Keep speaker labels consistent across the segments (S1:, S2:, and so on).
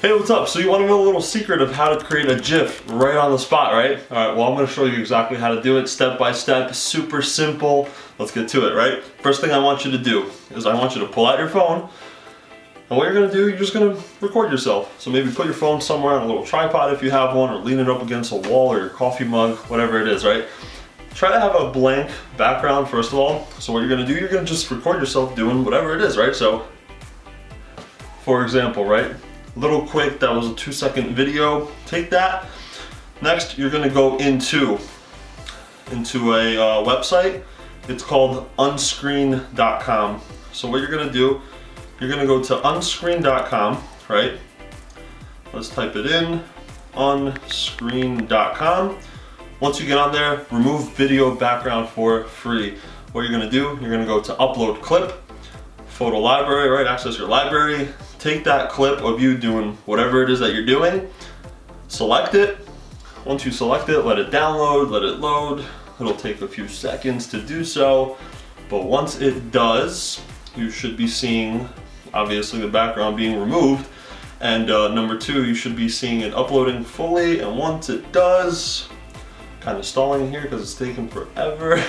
S1: Hey, what's up? So you want to know a little secret of how to create a GIF right on the spot, right? All right, well, I'm going to show you exactly how to do it step by step, super simple. Let's get to it, right? First thing I want you to do is I want you to pull out your phone, and what you're going to do, you're just going to record yourself. So maybe put your phone somewhere on a little tripod if you have one, or lean it up against a wall or your coffee mug, whatever it is, right? Try to have a blank background first of all. So what you're going to do, you're going to just record yourself doing whatever it is, right? So, for example, right? Little quick, that was a 2-second video. Take that. Next, you're gonna go into a website. It's called unscreen.com. So what you're gonna do, you're gonna go to unscreen.com, right? Let's type it in, unscreen.com. Once you get on there, remove video background for free. What you're gonna do, you're gonna go to upload clip, photo library, right? Access your library. Take that clip of you doing whatever it is that you're doing, select it. Once you select it, let it download, let it load. It'll take a few seconds to do so, but once it does, you should be seeing, obviously, the background being removed. And number two, you should be seeing it uploading fully, and once it does, kind of stalling here because it's taking forever,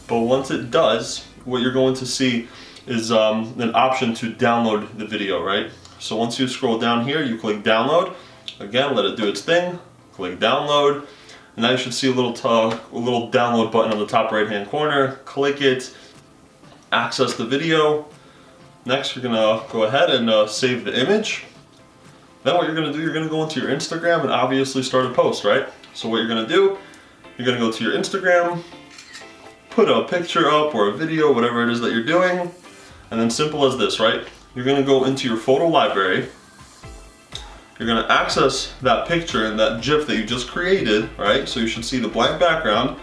S1: but once it does, what you're going to see is an option to download the video, right? So once you scroll down here, you click download. Again, let it do its thing. Click download, and now you should see a little download button on the top right-hand corner. Click it, access the video. Next, you're gonna go ahead and save the image. Then what you're gonna do, you're gonna go into your Instagram and obviously start a post, right? So what you're gonna do, you're gonna go to your Instagram, put a picture up or a video, whatever it is that you're doing. And then simple as this, right? You're gonna go into your photo library. You're gonna access that picture and that GIF that you just created, right? So you should see the blank background.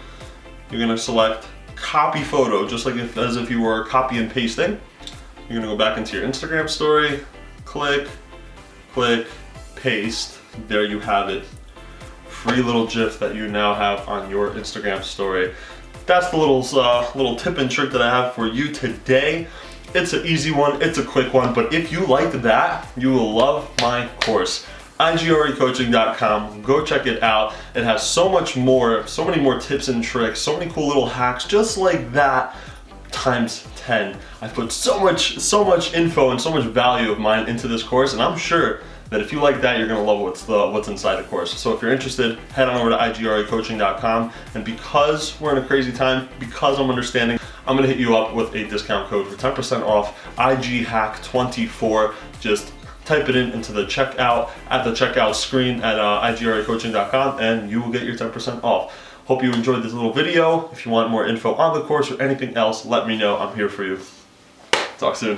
S1: You're gonna select copy photo, just like as if you were copy and pasting. You're gonna go back into your Instagram story, click, click, paste. There you have it. Free little GIF that you now have on your Instagram story. That's the little tip and trick that I have for you today. It's an easy one, it's a quick one, but if you liked that, you will love my course. igrecoaching.com, go check it out. It has so much more, so many more tips and tricks, so many cool little hacks, just like that, times 10. I put so much info and so much value of mine into this course, and I'm sure that if you like that, you're gonna love what's inside the course. So if you're interested, head on over to igrecoaching.com, and because we're in a crazy time, because I'm understanding, I'm gonna hit you up with a discount code for 10% off, IGHack24. Just type it into the checkout, at the checkout screen at igrecoaching.com, and you will get your 10% off. Hope you enjoyed this little video. If you want more info on the course or anything else, let me know. I'm here for you. Talk soon.